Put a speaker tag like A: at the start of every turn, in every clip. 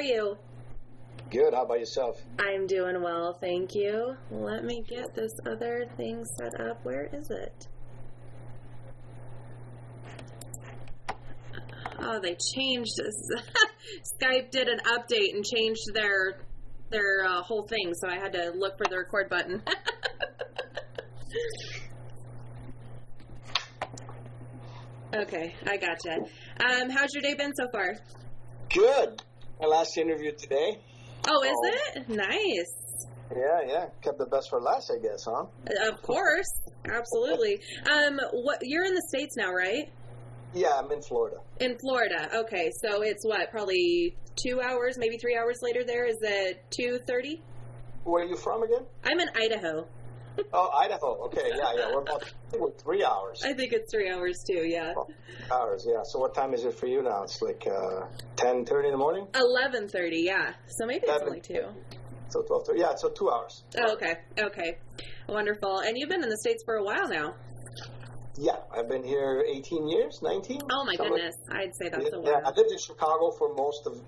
A: you?
B: Good. How about yourself?
A: I'm doing well, thank you. Let me get this other thing set up. Where is it? Oh, they changed this. Skype did an update and changed their whole thing, so I had to look for the record button. Okay, I gotcha. How's your day been so far?
B: Good. My last interview today.
A: Oh, is it? Nice.
B: Yeah. Kept the best for last, I guess, huh?
A: Of course. Absolutely. You're in the States now, right?
B: Yeah, I'm in Florida.
A: In Florida. Okay, so it's what, probably 2 hours, maybe 3 hours later there? Is it 2:30?
B: Where are you from again?
A: I'm in Idaho.
B: Oh, Idaho. Okay, yeah. We're about 3 hours.
A: I think it's 3 hours too, yeah.
B: 3 hours, yeah. So what time is it for you now? It's like 10:30 in the morning?
A: 11:30, yeah. So maybe it's only 2.
B: So 12:30. Yeah, so 2 hours.
A: Oh, okay. Wonderful. And you've been in the States for a while now.
B: Yeah, I've been here 18 years, 19.
A: Oh my goodness, I'd say that's a while.
B: Yeah, I lived in Chicago for most of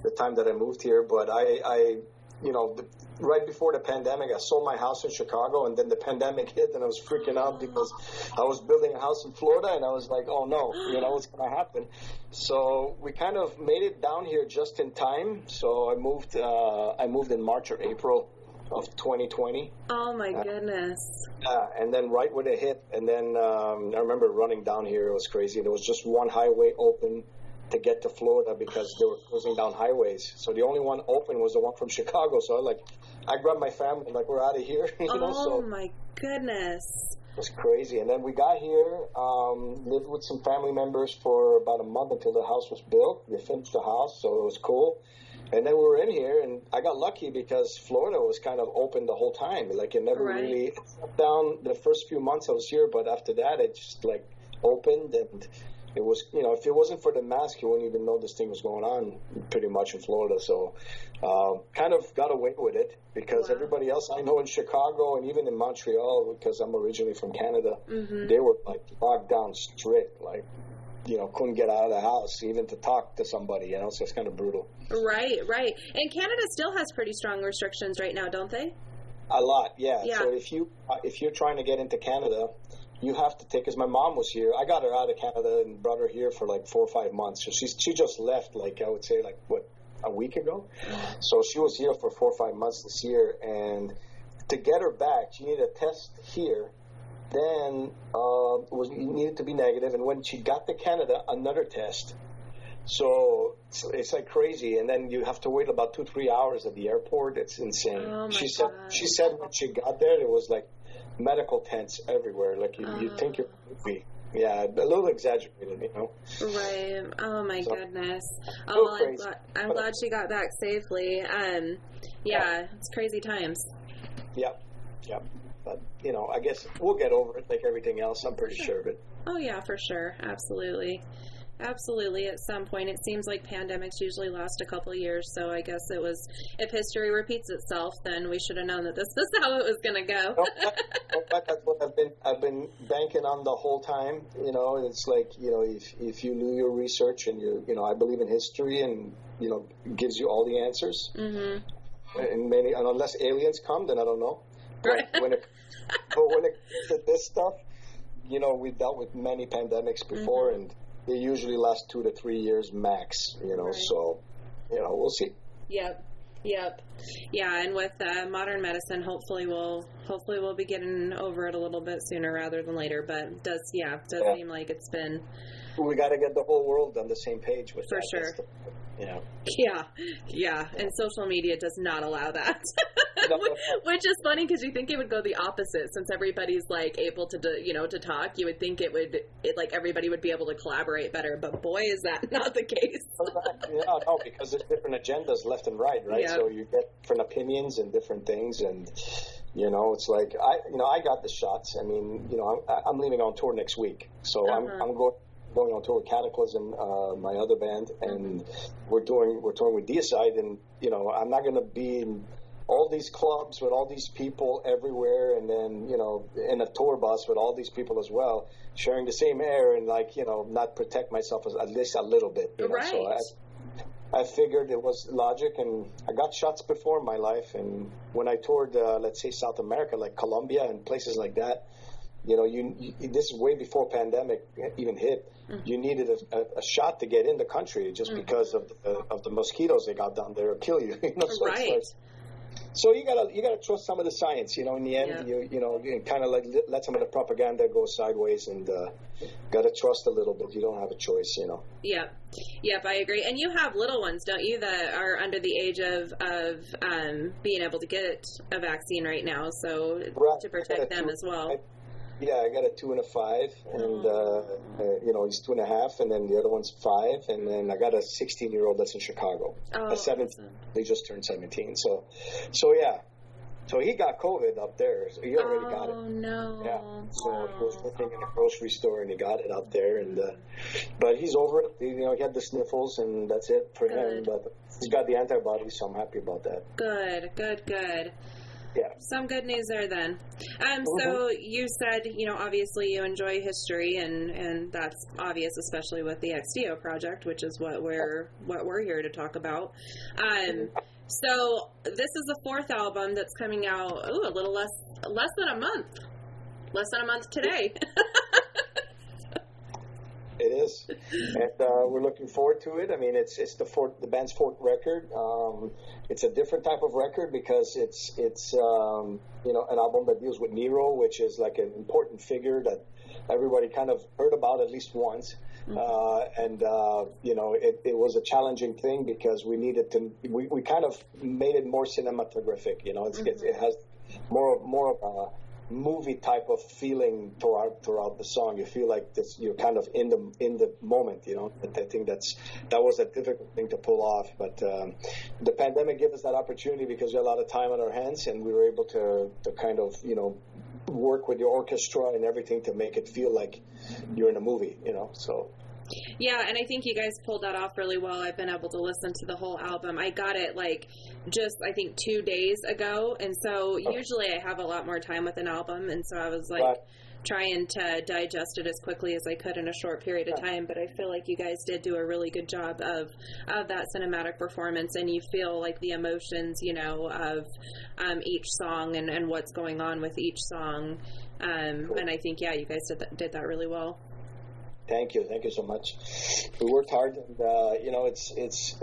B: the time that I moved here, but I right before the pandemic, I sold my house in Chicago, and then the pandemic hit, and I was freaking out because I was building a house in Florida, and I was like, oh no, what's going to happen? So we kind of made it down here just in time. So I moved in March or April of 2020.
A: Oh my goodness.
B: And then right when it hit, and then I remember running down here, it was crazy. There was just one highway open to get to Florida because they were closing down highways. So the only one open was the one from Chicago. So I grabbed my family, we're out of here.
A: Oh my goodness.
B: It was crazy. And then we got here, lived with some family members for about a month until the house was built. We finished the house, so it was cool. And then we were in here, and I got lucky because Florida was kind of open the whole time. It never really shut down the first few months I was here, but after that, it just opened, and it was, if it wasn't for the mask, you wouldn't even know this thing was going on pretty much in Florida. So kind of got away with it because everybody else I know in Chicago and even in Montreal, because I'm originally from Canada, they were locked down strict, couldn't get out of the house even to talk to somebody, so it's kind of brutal.
A: Right. And Canada still has pretty strong restrictions right now, don't they?
B: A lot, yeah. So if you're trying to get into Canada, you have to take, because my mom was here. I got her out of Canada and brought her here for 4 or 5 months. So she just left, I would say, a week ago. So she was here for 4 or 5 months this year. And to get her back, she needed a test here. Then it needed to be negative. And when she got to Canada, another test. So it's crazy. And then you have to wait about 2-3 hours at the airport. It's insane.
A: Oh my
B: she said when she got there, it was medical tents everywhere. You'd think you're a movie. Yeah, a little exaggerated,
A: Right. Oh my goodness.
B: Oh,
A: well, I'm glad she got back safely. It's crazy times.
B: Yeah. But I guess we'll get over it like everything else. I'm pretty sure of it.
A: Oh yeah, for sure. Absolutely. At some point, it seems like pandemics usually last a couple of years. So I guess if history repeats itself, then we should have known that this is how it was going to go.
B: That's what I've been banking on the whole time. It's if you knew your research and I believe in history and it gives you all the answers. Mm-hmm. And unless aliens come, then I don't know.
A: Right.
B: But when it comes to this stuff, we've dealt with many pandemics before, and they usually last 2 to 3 years max,
A: right.
B: So, we'll see.
A: Yep. Yeah, and with modern medicine, hopefully we'll be getting over it a little bit sooner rather than later, but it does seem like it's been...
B: We got to get the whole world on the same page with that.
A: For sure. Yeah, and social media does not allow that. Which is funny because you think it would go the opposite, since everybody's able to talk. You would think everybody would be able to collaborate better, but boy, is that not the case.
B: No, because there's different agendas left and right? Yep. So you get different opinions and different things, and it's I got the shots. I mean, I'm leaving on tour next week, so I'm going on tour with Kataklysm, my other band, and we're touring with Deicide, and I'm not going to be in all these clubs with all these people everywhere, and then in a tour bus with all these people as well, sharing the same air, and not protect myself at least a little bit.
A: Right.
B: So I figured it was logic, and I got shots before in my life. And when I toured, let's say South America, like Colombia and places like that, you know, this is way before pandemic even hit. Mm-hmm. You needed a shot to get in the country just because of the mosquitoes they got down there will kill you. You know, so
A: right.
B: So you gotta trust some of the science. You know, in the end, you kind of like let some of the propaganda go sideways, and gotta trust a little bit. You don't have a choice. You know.
A: Yep, I agree. And you have little ones, don't you, that are under the age of being able to get a vaccine right now, so to protect them as well.
B: I got a 2 and a 5, and you know, he's 2.5, and then the other one's 5, and then I got a 16-year-old that's in Chicago. A 17. Awesome. They just turned 17. So yeah. So he got COVID up there. So he already got it.
A: Oh no.
B: Yeah. So he was working in a grocery store, and he got it up there, and but he's over it. You know, he had the sniffles, and that's it for him. But he's got the antibodies, so I'm happy about that.
A: Good.
B: Yeah.
A: Some good news there then. So you said, you know, obviously you enjoy history, and that's obvious, especially with the XDO project, which is what we're here to talk about. So this is the 4th album that's coming out, a little less than a month. Less than a month today.
B: It is, and we're looking forward to it. I mean, it's the band's 4th record. It's a different type of record because it's you know, an album that deals with Nero, which is like an important figure that everybody kind of heard about at least once. And you know, it was a challenging thing because we needed to. We kind of made it more cinematographic. You know, it has more of a movie type of feeling throughout the song. You feel like you're kind of in the moment, you know. I think that was a difficult thing to pull off, but the pandemic gave us that opportunity because we had a lot of time on our hands, and we were able to kind of, you know, work with the orchestra and everything to make it feel like you're in a movie, you know. So
A: yeah, and I think you guys pulled that off really well. I've been able to listen to the whole album. I got it just I think 2 days ago, and so usually I have a lot more time with an album, and so I was trying to digest it as quickly as I could in a short period of time, but I feel like you guys did do a really good job of that cinematic performance, and you feel like the emotions, you know, of each song and what's going on with each song, and I think, you guys did that really well.
B: Thank you so much. We worked hard, and you know, it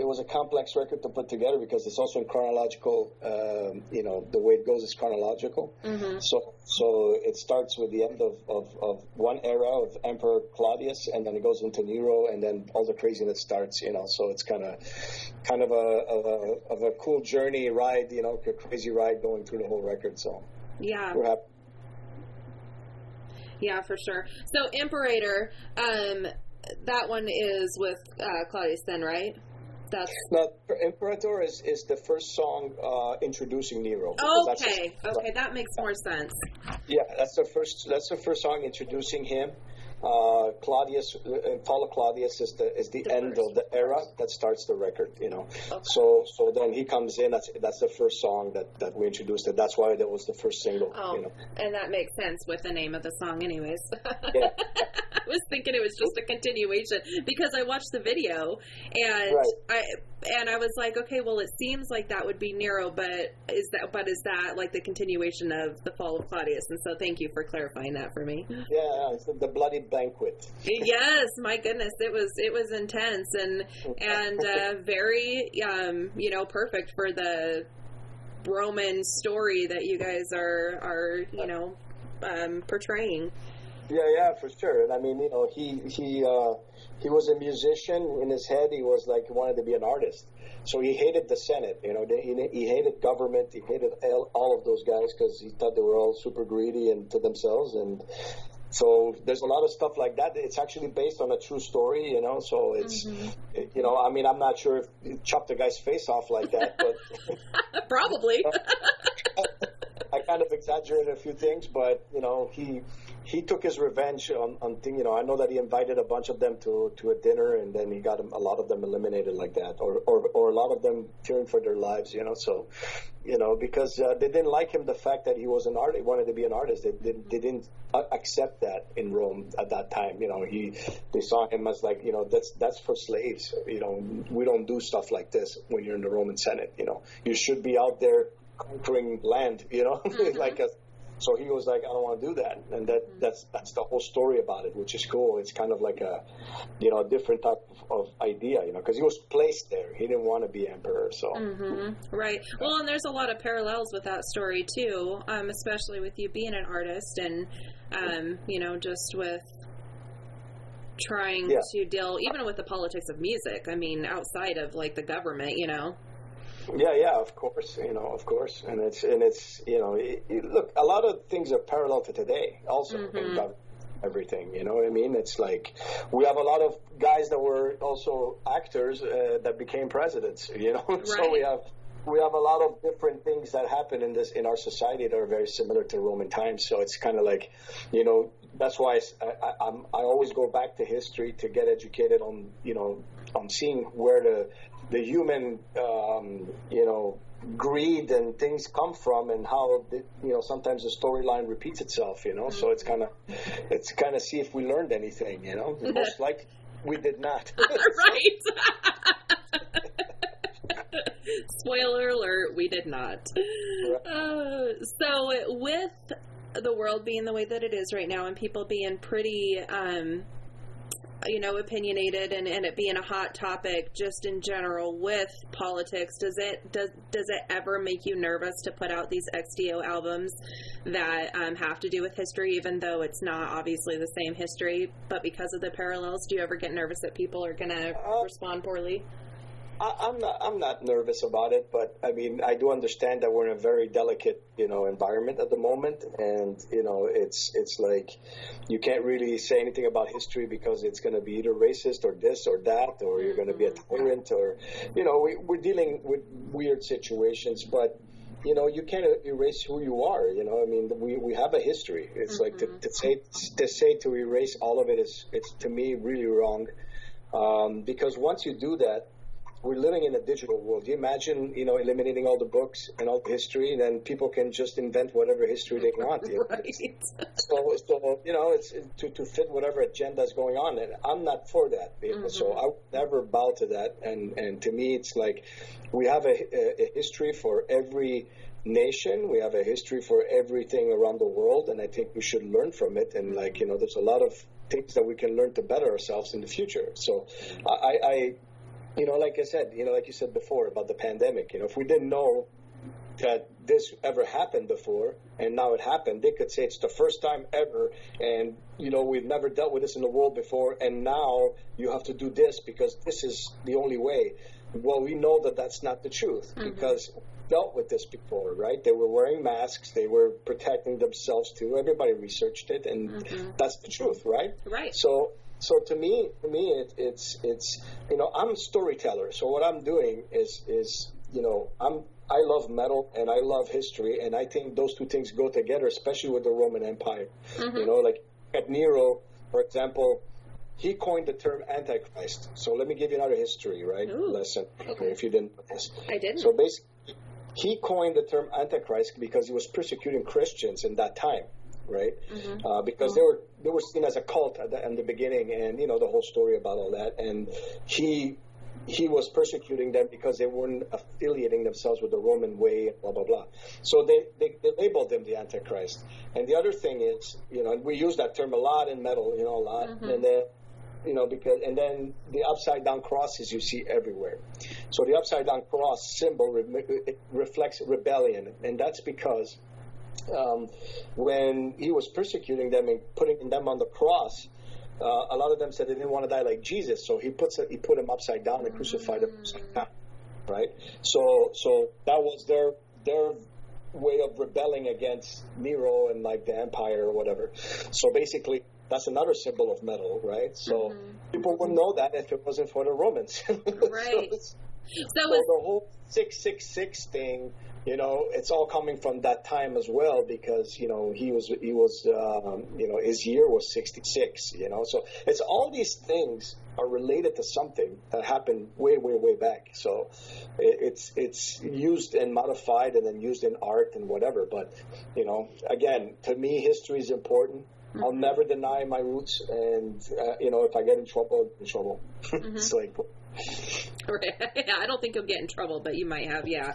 B: was a complex record to put together because it's also in chronological. You know, the way it goes is chronological. So it starts with the end of one era of Emperor Claudius, and then it goes into Nero, and then all the craziness starts. You know, so it's kind of a cool journey ride. You know, a crazy ride going through the whole record. So
A: yeah,
B: we're happy.
A: Yeah, for sure. So, Imperator, that one is with Claudius then, right?
B: No, Imperator is the first song introducing Nero.
A: Okay, that makes more sense.
B: Yeah, that's the first song introducing him. Claudius, Fall of Claudius is the end of the era that starts the record, you know. Okay. So then he comes in. That's the first song that we introduced. It. That's why that was the first single. You know.
A: And that makes sense with the name of the song, anyways.
B: Yeah.
A: I was thinking it was just a continuation because I watched the video and I was like, okay, well, it seems like that would be Nero, but is that like the continuation of the Fall of Claudius? And so, thank you for clarifying that for me.
B: Yeah, it's the bloody banquet.
A: Yes, my goodness, it was intense and very you know, perfect for the Roman story that you guys are you know, portraying.
B: Yeah, for sure. And I mean, you know, he was a musician in his head. He was like, he wanted to be an artist. So he hated the Senate, you know, he hated government. He hated all of those guys because he thought they were all super greedy and to themselves. And so there's a lot of stuff like that. It's actually based on a true story, you know, so it's, you know, I mean, I'm not sure if you chopped the guy's face off like that, but.
A: Probably.
B: I kind of exaggerated a few things, but he took his revenge on thing. I know that he invited a bunch of them to a dinner, and then he got a lot of them eliminated like that, or a lot of them fearing for their lives. So because they didn't like him, the fact that he was an artist, wanted to be an artist. They didn't accept that in Rome at that time. They saw him as like, that's for slaves. We don't do stuff like this when you're in the Roman Senate. You should be out there conquering land. Like so he was like, I don't want to do that, and that's the whole story about it, which is cool. It's kind of like a different type of idea, because he was placed there. He didn't want to be emperor, so
A: right. Well, and there's a lot of parallels with that story too, especially with you being an artist, and just with trying to deal even with the politics of music. I mean, outside of like the government,
B: Yeah, of course, of course, and it's look, a lot of things are parallel to today, also in everything. You know what I mean? It's like we have a lot of guys that were also actors that became presidents. Right. So we have a lot of different things that happen in our society that are very similar to Roman times. So it's kind of like, that's why I always go back to history to get educated on on seeing where the human greed and things come from, and how sometimes the storyline repeats itself. So it's kind of see if we learned anything. Most likely we did not.
A: Right. Spoiler alert, we did not. Right. So with the world being the way that it is right now, and people being pretty opinionated, and it being a hot topic just in general with politics, does it ever make you nervous to put out these XDO albums that have to do with history, even though it's not obviously the same history, but because of the parallels? Do you ever get nervous that people are going to respond poorly?
B: I'm not nervous about it, but I mean, I do understand that we're in a very delicate, environment at the moment, and it's like you can't really say anything about history because it's going to be either racist or this or that, or you're going to be a tyrant, or we're dealing with weird situations, but you can't erase who you are. I mean, we have a history. It's like to say to erase all of it it's to me really wrong, because once you do that, we're living in a digital world. You imagine, eliminating all the books and all the history, and then people can just invent whatever history they want.
A: Right.
B: So it's to fit whatever agenda is going on, and I'm not for that. So I would never bow to that. And to me, it's like we have a history for every nation. We have a history for everything around the world, and I think we should learn from it. And there's a lot of things that we can learn to better ourselves in the future. So I like I said, like you said before about the pandemic, if we didn't know that this ever happened before and now it happened, they could say it's the first time ever, and we've never dealt with this in the world before, and now you have to do this because this is the only way. Well, we know that that's not the truth, because we dealt with this before, right? They were wearing masks, they were protecting themselves too. Everybody researched it, and that's the truth, right?
A: Right.
B: So to me, it's I'm a storyteller. So what I'm doing is I love metal and I love history, and I think those two things go together, especially with the Roman Empire. Like at Nero, for example, he coined the term Antichrist. So let me give you another history, lesson, if you didn't know this.
A: I didn't.
B: So basically, he coined the term Antichrist because he was persecuting Christians in that time. Right, because they were seen as a cult in the beginning, and the whole story about all that. And he was persecuting them because they weren't affiliating themselves with the Roman way, blah blah blah. So they labeled him the Antichrist. And the other thing is, and we use that term a lot in metal, a lot, and then and then the upside down crosses you see everywhere. So the upside down cross symbol reflects rebellion, and that's because when he was persecuting them and putting them on the cross, a lot of them said they didn't want to die like Jesus, so he put them upside down and crucified them upside down, right? So that was their way of rebelling against Nero and like the empire or whatever. So basically, that's another symbol of metal, right? So people wouldn't know that if it wasn't for the Romans.
A: Right. So
B: the whole 666 thing, you know, it's all coming from that time as well, because, you know, he was you know, his year was 66, you know. So it's all these things are related to something that happened way, way, way back. So it's used and modified and then used in art and whatever. But, you know, again, to me, history is important. Mm-hmm. I'll never deny my roots. And, you know, if I get in trouble, I'll get in trouble. Mm-hmm. It's like...
A: Yeah, I don't think you'll get in trouble, but you might have, yeah.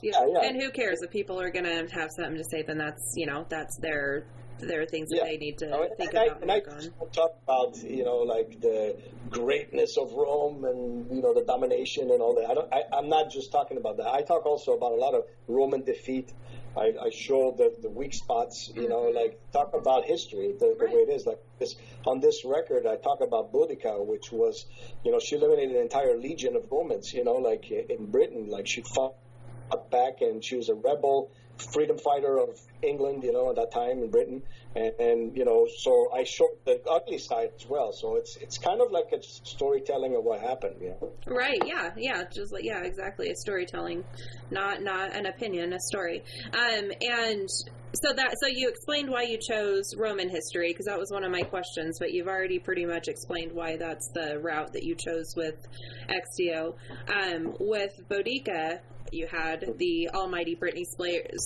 A: And who cares? If people are going to have something to say, then that's, you know, that's their things that they need to think about and work on.
B: Talk about, you know, like the greatness of Rome and, you know, the domination and all that. I'm not just talking about that. I talk also about a lot of Roman defeat. I show the weak spots, you know, like talk about history, the way it is. Like this, on this record, I talk about Boudica, which was, you know, she eliminated an entire legion of Romans, you know, like in Britain, like she fought back and she was a rebel, freedom fighter of England, you know, at that time in Britain. And you know, so I showed the ugly side as well. So it's kind of like a storytelling of what happened, you know? Right,
A: yeah, just like, yeah, exactly, a storytelling, not an opinion, a story. And so you explained why you chose Roman history, because that was one of my questions, but you've already pretty much explained why that's the route that you chose with XDO. With Boudica, you had the almighty Britney Slays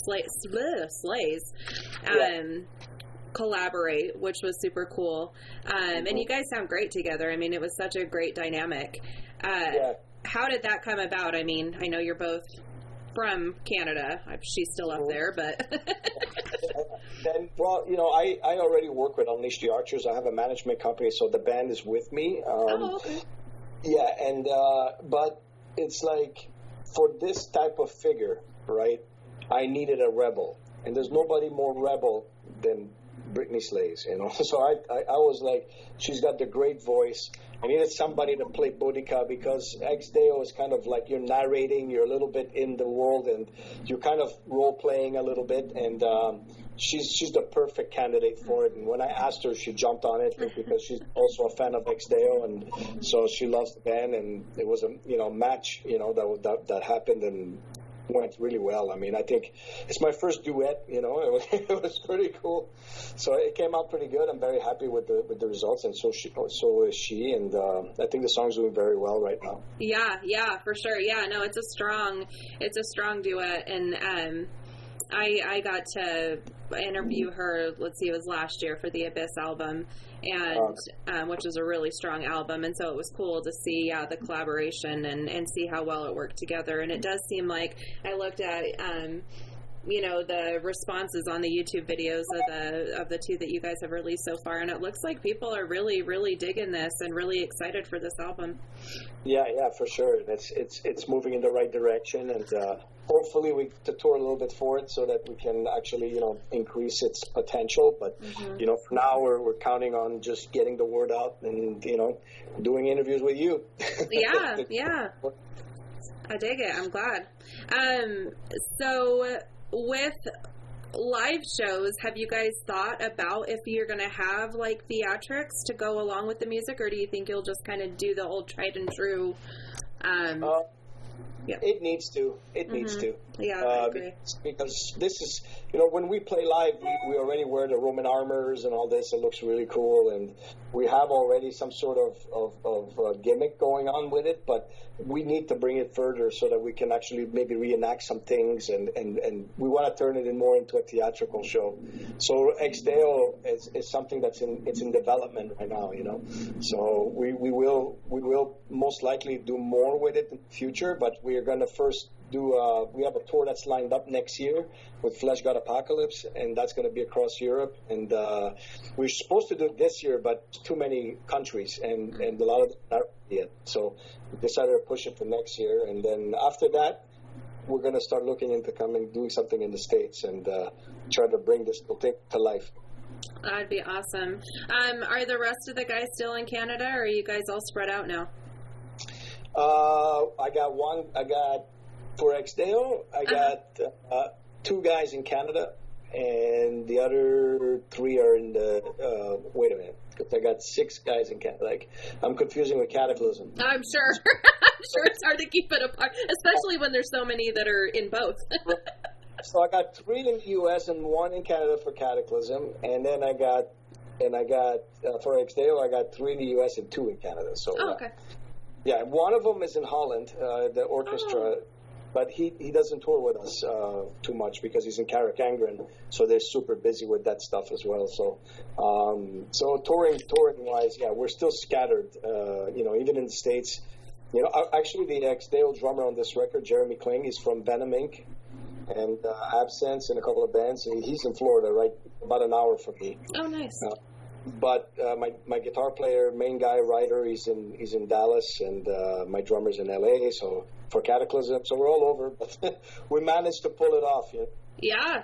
A: collaborate, which was super cool. And you guys sound great together. I mean, it was such a great dynamic. How did that come about? I mean, I know you're both from Canada. She's still up there, but...
B: And, well, you know, I already work with Unleash the Archers. I have a management company, so the band is with me.
A: Okay.
B: Yeah, and but it's like, for this type of figure, right, I needed a rebel. And there's nobody more rebel than Britney Slays, you know. So I was like, she's got the great voice. I needed somebody to play Boudica, because Ex-Deo is kind of like you're narrating, you're a little bit in the world, and you're kind of role-playing a little bit, and she's the perfect candidate for it. And when I asked her, she jumped on it, because she's also a fan of Ex-Deo, and so she loves the band, and it was a, you know, match, you know, that happened, and went really well. I mean, I think it's my first duet, you know. It was pretty cool. So it came out pretty good. I'm very happy with the results, and so is she, and I think the song's doing very well right now.
A: Yeah, for sure. Yeah, no, it's a strong duet, and I got to interview her, let's see, it was last year for the Abyss album, and which is a really strong album, and so it was cool to see the collaboration and see how well it worked together. And it does seem like, I looked at you know, the responses on the YouTube videos of the two that you guys have released so far, and it looks like people are really, really digging this and really excited for this album.
B: Yeah, for sure. It's moving in the right direction, and hopefully we get to tour a little bit for it so that we can actually, you know, increase its potential. But you know, for now we're counting on just getting the word out and, you know, doing interviews with you.
A: Yeah. I dig it. I'm glad. So with live shows, have you guys thought about if you're going to have like theatrics to go along with the music, or do you think you'll just kind of do the old tried and true?
B: It needs to. It needs to.
A: Yeah, I agree.
B: Because this is, you know, when we play live, we already wear the Roman armors and all this. It looks really cool, and we have already some sort of gimmick going on with it, but we need to bring it further so that we can actually maybe reenact some things, and we want to turn it more into a theatrical show. So Ex-Deo is something that's in development right now, you know. So we will most likely do more with it in the future, but we are going to first we have a tour that's lined up next year with Flesh God Apocalypse, and that's going to be across Europe. And we're supposed to do it this year, but too many countries, and a lot of them are not yet. So we decided to push it to next year, and then after that, we're going to start looking into doing something in the States and try to bring this thing to life.
A: That'd be awesome. Are the rest of the guys still in Canada, or are you guys all spread out now?
B: For Ex-Deo, I got two guys in Canada, and the other 3 are in the. Wait a minute, 'cause I got 6 guys in Canada. Like, I'm confusing with Kataklysm.
A: I'm sure. I'm sure it's hard to keep it apart, especially when there's so many that are in both.
B: So I got 3 in the U.S. and 1 in Canada for Kataklysm, and then I got for Exdeo, I got 3 in the U.S. and 2 in Canada. So
A: okay.
B: Yeah, one of them is in Holland, the orchestra, but he doesn't tour with us too much because he's in Kataklysm, so they're super busy with that stuff as well. So so touring wise, yeah, we're still scattered. Even in the States. Actually, the Exdeo drummer on this record, Jeremy Kling, he's from Venom Inc. and Absence and a couple of bands. And he's in Florida, right about an hour from me.
A: Oh, nice.
B: But my guitar player, main guy, writer, he's in Dallas, and my drummer's in LA. So for Kataklysm, so we're all over, but we managed to pull it off.
A: Yeah.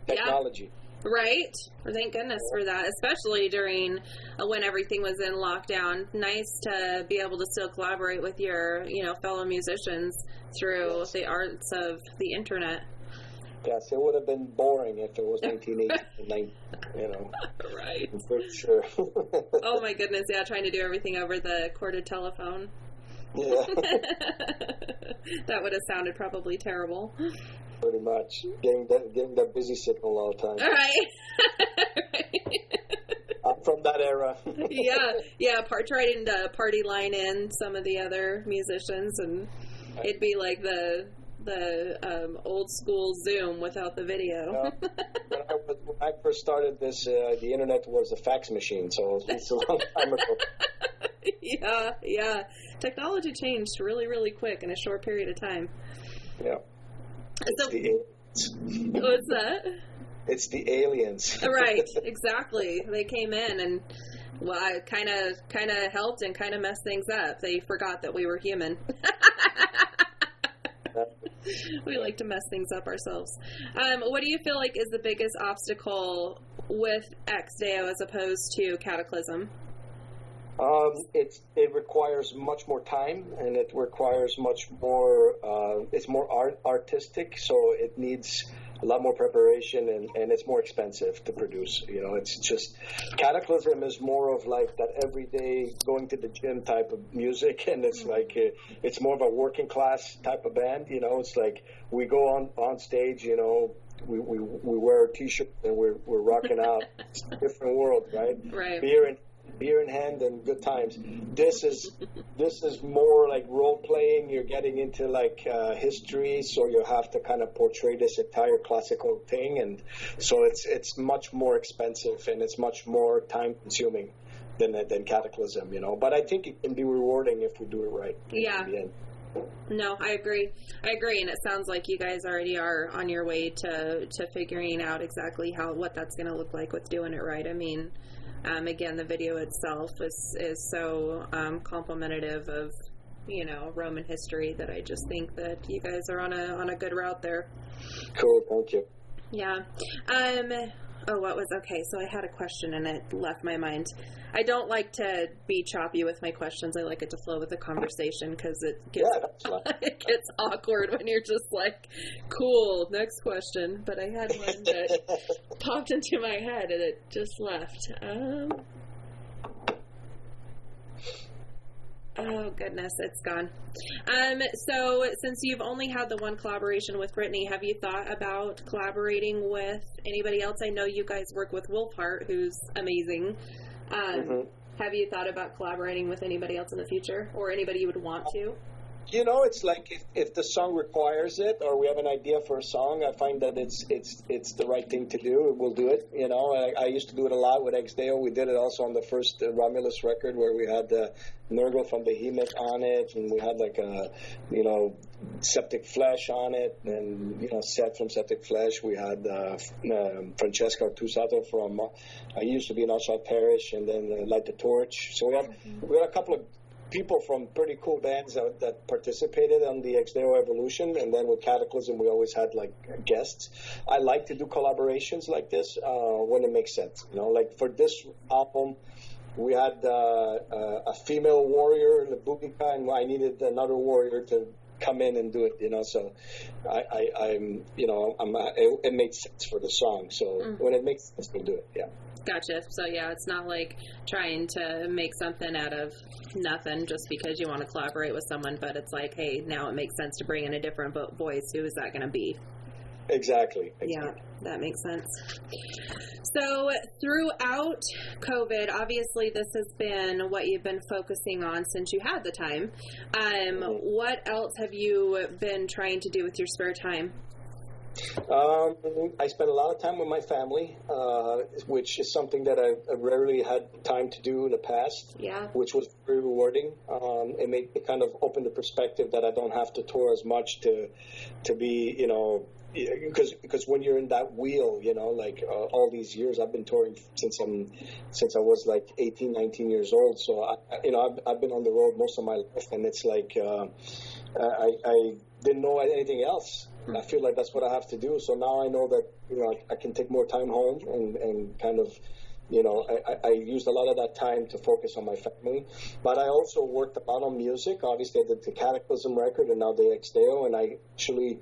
B: Technology.
A: Yeah. Right. Thank goodness for that, especially during when everything was in lockdown. Nice to be able to still collaborate with your, fellow musicians through the arts of the internet.
B: Yes, it would have been boring if it was 1989,
A: Right.
B: For sure.
A: Oh my goodness, yeah, trying to do everything over the corded telephone.
B: Yeah.
A: That would have sounded probably terrible.
B: Pretty much. Getting that busy signal all the time.
A: All right.
B: I'm from that era.
A: Yeah, trying to party line in some of the other musicians, and it'd be like the old school Zoom without the video.
B: When I first started this, the internet was a fax machine, so it's a long time ago.
A: Yeah. Technology changed really, really quick in a short period of time.
B: Yeah.
A: So, what's that?
B: It's the aliens.
A: Right, exactly. They came in and kind of helped and kind of messed things up. They forgot that we were human. We like to mess things up ourselves. What do you feel like is the biggest obstacle with Exdeo as opposed to Kataklysm?
B: It requires much more time, and it requires much more. It's more artistic, so it needs a lot more preparation, and it's more expensive to produce. It's just Kataklysm is more of like that everyday going to the gym type of music, and it's like it's more of a working class type of band. It's like we go on stage. We wear a t-shirt and we're rocking out. It's a different world, right?
A: Right.
B: Beer in hand and good times. This is more like role playing. You're getting into like history, so you have to kind of portray this entire classical thing, and so it's much more expensive and it's much more time consuming than Kataklysm. But I think it can be rewarding if we do it right.
A: Yeah. No, I agree, and it sounds like you guys already are on your way to figuring out exactly what that's going to look like with doing it right. I mean. Again, the video itself is so complimentary of Roman history that I just think that you guys are on a good route there.
B: Cool, thank you.
A: Yeah. So I had a question and it left my mind. I don't like to be choppy with my questions. I like it to flow with the conversation because it gets awkward when you're just like, cool, next question. But I had one that popped into my head and it just left. Oh, goodness, it's gone. So since you've only had the one collaboration with Brittany, have you thought about collaborating with anybody else? I know you guys work with Wolfheart, who's amazing. Have you thought about collaborating with anybody else in the future, or anybody you would want to?
B: It's like if the song requires it, or we have an idea for a song, I find that it's the right thing to do. We'll do it. I used to do it a lot with Exdeo. We did it also on the first Romulus record, where we had Nurgle from Behemoth on it, and we had like a Septic Flesh on it, and Seth from Septic Flesh. We had Francesca Tusato from I used to be in Outside Parish, and then Light the Torch. So we had a couple of people from pretty cool bands that participated on the Exdeo Evolution, and then with Kataklysm we always had like guests. I like to do collaborations like this when it makes sense. Like for this album we had a female warrior, Libutica, and I needed another warrior to come in and do it, so I'm it makes sense for the song. So when it makes sense, we'll do it. Yeah.
A: Gotcha. So yeah, it's not like trying to make something out of nothing just because you want to collaborate with someone, but it's like, hey, now it makes sense to bring in a different voice. Who is that going to be?
B: Exactly.
A: Yeah, that makes sense. So throughout COVID, obviously this has been what you've been focusing on since you had the time. What else have you been trying to do with your spare time?
B: I spend a lot of time with my family, which is something that I rarely had time to do in the past, which was very rewarding. It kind of opened the perspective that I don't have to tour as much to be, because when you're in that wheel, all these years, I've been touring since I was like 18, 19 years old. So, I've been on the road most of my life, and it's like I didn't know anything else. I feel like that's what I have to do. So now I know that, I can take more time home and kind of, I used a lot of that time to focus on my family. But I also worked a lot on music. Obviously, I did the Kataklysm record and now the Exdeo, and I actually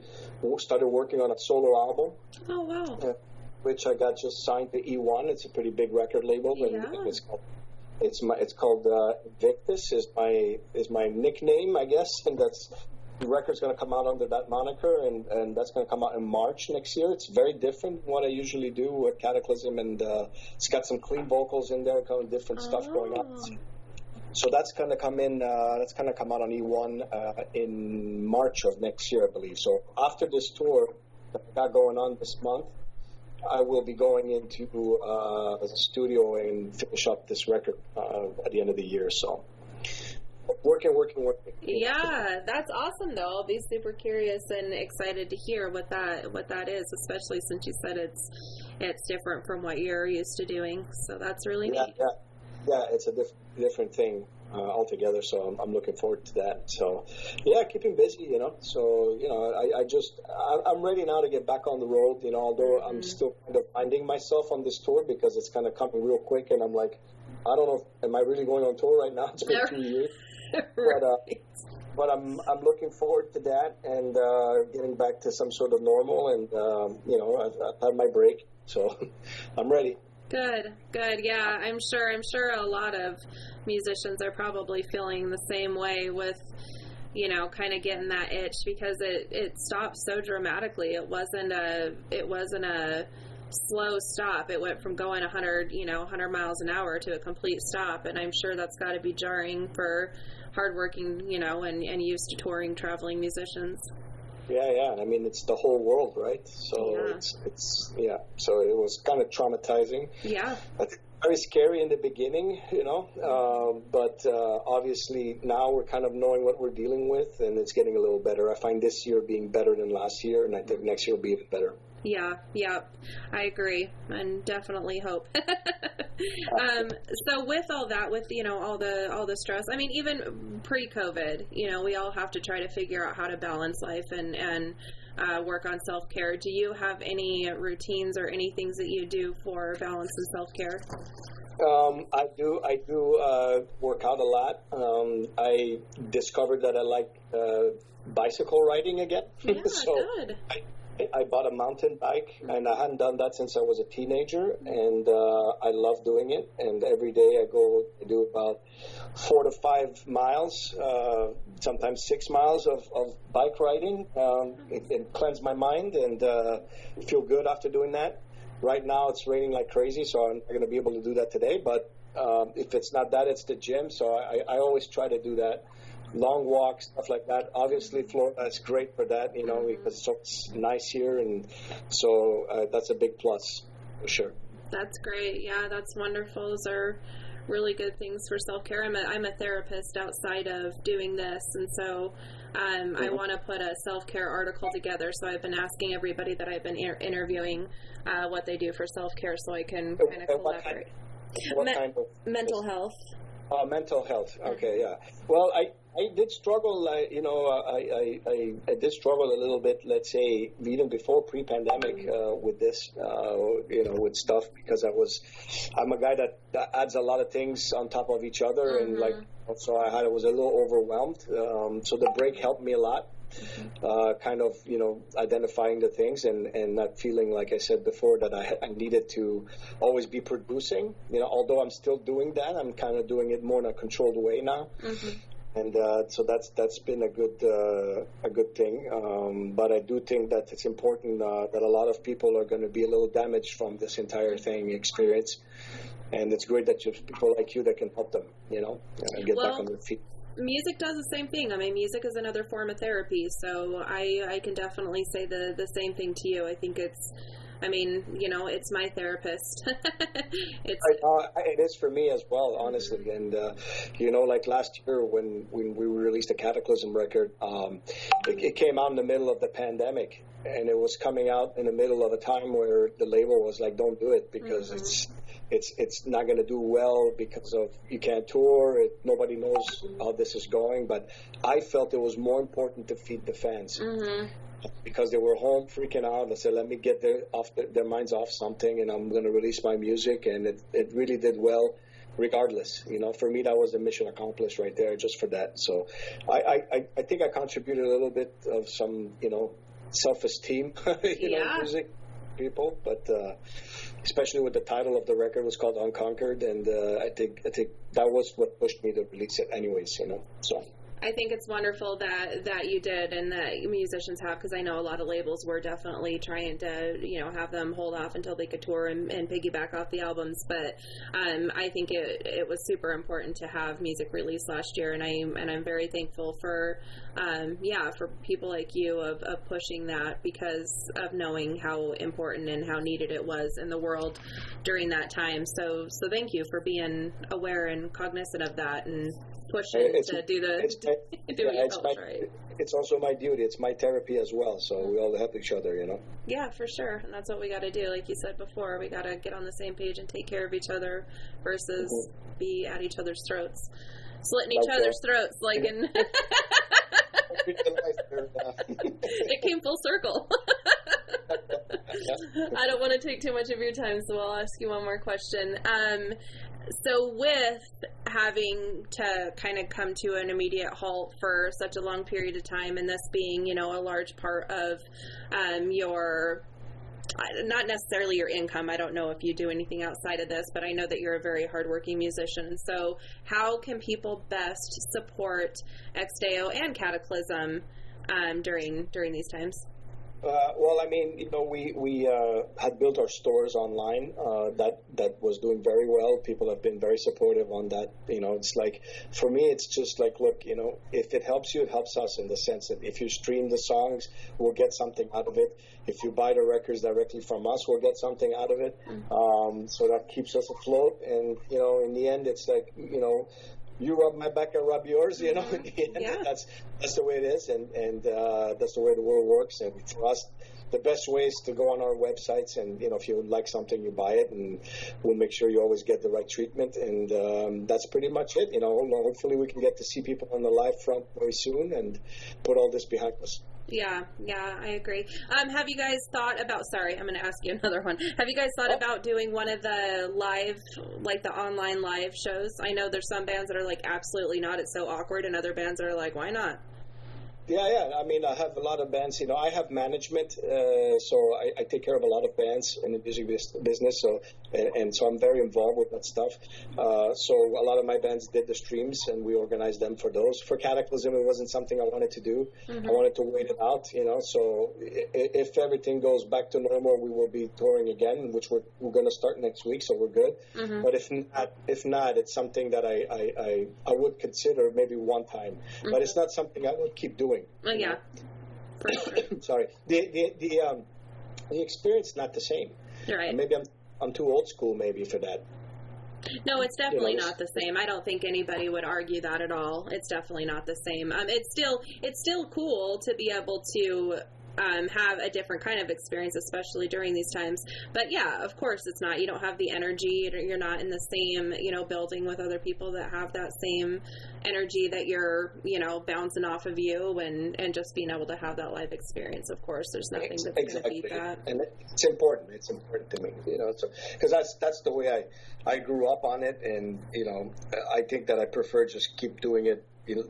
B: started working on a solo album.
A: Oh, wow.
B: Which I got just signed to E1. It's a pretty big record label.
A: Yeah.
B: And it's called Invictus is my nickname, I guess, and the record's going to come out under that moniker, and that's going to come out in March next year. It's very different from what I usually do with Kataklysm, and it's got some clean vocals in there, kind of different stuff going on. So that's going to come in. That's going to come out on E1 in March of next year, I believe. So after this tour that I got going on this month, I will be going into the studio and finish up this record at the end of the year. So. Working.
A: Yeah, that's awesome though. I'll be super curious and excited to hear what that is, especially since you said it's different from what you're used to doing. So that's really neat.
B: Yeah, it's a different thing altogether. So I'm looking forward to that. So yeah, keeping busy, So I'm ready now to get back on the road. Although I'm still kind of finding myself on this tour because it's kind of coming real quick, and I'm like, I don't know, am I really going on tour right now? It's been 2 years. But I'm looking forward to that and getting back to some sort of normal, and I've had my break, so I'm ready.
A: Good. Yeah, I'm sure a lot of musicians are probably feeling the same way with, kind of getting that itch, because it stopped so dramatically. It wasn't a slow stop. It went from going 100 miles an hour to a complete stop, and I'm sure that's got to be jarring for hardworking, and used to touring, traveling musicians.
B: Yeah. I mean, it's the whole world, right? So it's So it was kind of traumatizing.
A: Yeah.
B: Very scary in the beginning, but obviously now we're kind of knowing what we're dealing with, and it's getting a little better. I find this year being better than last year, and I think next year will be even better.
A: Yeah, I agree, and definitely hope. So with all that, with all the stress, I mean, even pre-COVID, we all have to try to figure out how to balance life and work on self-care. Do you have any routines or any things that you do for balance and self-care?
B: I do work out a lot. I discovered that I like bicycle riding again.
A: Yeah,
B: so
A: good.
B: I bought a mountain bike, and I hadn't done that since I was a teenager, and I love doing it. And every day I do about 4 to 5 miles, sometimes 6 miles of bike riding. It cleanses my mind and feel good after doing that. Right now it's raining like crazy, so I'm not going to be able to do that today. But if it's not that, it's the gym. So I always try to do that. Long walks, stuff like that. Obviously, Florida is great for that, because it's nice here, and so that's a big plus for sure.
A: That's great. Yeah, that's wonderful. Those are really good things for self-care. I'm a therapist outside of doing this, and so I want to put a self-care article together. So I've been asking everybody that I've been interviewing what they do for self-care, so I can kind of collaborate.
B: What kind of
A: mental health?
B: Mental health. Okay, yeah. Well, I did struggle. I did struggle a little bit. Let's say even before pre-pandemic with this, with stuff, because I'm a guy that adds a lot of things on top of each other, and so I was a little overwhelmed. So the break helped me a lot. kind of, identifying the things and not feeling, like I said before, that I needed to always be producing. Although I'm still doing that, I'm kind of doing it more in a controlled way now. And so that's been a good thing. But I do think that it's important that a lot of people are going to be a little damaged from this entire thing experience. And it's great that you have people like you that can help them, and get back on their feet.
A: Music does the same thing. I mean, music is another form of therapy. So I can definitely say the same thing to you. I think it's my therapist.
B: It is for me as well, honestly. And, like last year when we released the Kataklysm record, it came out in the middle of the pandemic. And it was coming out in the middle of a time where the label was like, don't do it because it's not going to do well because of you can't tour. Nobody knows how this is going. But I felt it was more important to feed the fans. Because they were home freaking out. I said, let me get their minds off something, and I'm going to release my music. And it really did well, regardless. For me, that was a mission accomplished right there, just for that. So I think I contributed a little bit of some, self-esteem, music people. But especially with the title of the record was called Unconquered, and I think that was what pushed me to release it, anyways. So.
A: I think it's wonderful that you did and that musicians have, because I know a lot of labels were definitely trying to, have them hold off until they could tour and piggyback off the albums. But I think it was super important to have music released last year, and I'm very thankful for people like you of pushing that because of knowing how important and how needed it was in the world during that time. So thank you for being aware and cognizant of that and pushing to do right.
B: It's also my duty. It's my therapy as well. So we all help each other,
A: Yeah, for sure. And that's what we got to do. Like you said before, we got to get on the same page and take care of each other versus be at each other's throats, slitting each other's throats, like in. It came full circle. I don't want to take too much of your time, so I'll ask you one more question. So with having to kind of come to an immediate halt for such a long period of time, and this being, a large part of your, not necessarily your income, I don't know if you do anything outside of this, but I know that you're a very hardworking musician. So how can people best support Exdeo and Kataklysm during these times?
B: We had built our stores online. That was doing very well. People have been very supportive on that. It's like, for me, it's just like, look, if it helps you, it helps us in the sense that if you stream the songs, we'll get something out of it. If you buy the records directly from us, we'll get something out of it. So that keeps us afloat. And, in the end, it's like, you rub my back, I rub yours, in the end. Yeah. That's the way it is, and that's the way the world works. And for us, the best way is to go on our websites, and if you like something, you buy it, and we'll make sure you always get the right treatment. And that's pretty much it. Hopefully we can get to see people on the live front very soon and put all this behind us.
A: Yeah, I agree. Have you guys thought about, sorry, I'm going to ask you another one. Have you guys thought about doing one of the live, like the online live shows? I know there's some bands that are like, absolutely not, it's so awkward, and other bands that are like, why not?
B: Yeah. I mean, I have a lot of bands. I have management, so I take care of a lot of bands in the music business. So and so I'm very involved with that stuff. So a lot of my bands did the streams, and we organized them for those. For Kataklysm, it wasn't something I wanted to do. I wanted to wait it out. So if everything goes back to normal, we will be touring again, which we're going to start next week. So we're good. But if not, it's something that I would consider maybe one time. But it's not something I would keep doing.
A: Well, yeah. For sure.
B: Sorry. The experience is not the same.
A: Right.
B: Maybe I'm too old school maybe for that.
A: No, it's definitely not the same. I don't think anybody would argue that at all. It's definitely not the same. It's still cool to be able to have a different kind of experience, especially during these times. But yeah, of course it's not. You don't have the energy. You're not in the same, building with other people that have that same energy that you're, bouncing off of you, and just being able to have that live experience. Of course, there's nothing that's going to beat that.
B: And it's important. It's important to me, because that's the way I grew up on it, and I think that I prefer just keep doing it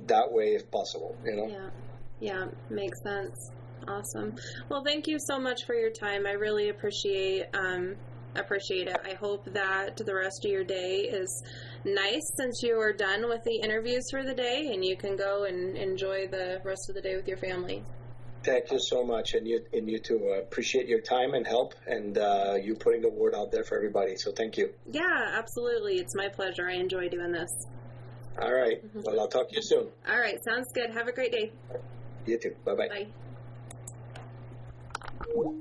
B: that way if possible.
A: Yeah. Yeah, makes sense. Awesome. Well, thank you so much for your time. I really appreciate it. I hope that the rest of your day is nice since you are done with the interviews for the day and you can go and enjoy the rest of the day with your family.
B: Thank you so much, and you too. Appreciate your time and help, and you putting the word out there for everybody. So thank you.
A: Yeah, absolutely. It's my pleasure. I enjoy doing this.
B: All right. Well, I'll talk to you soon.
A: All right. Sounds good. Have a great day.
B: You too. Bye-bye.
A: Bye.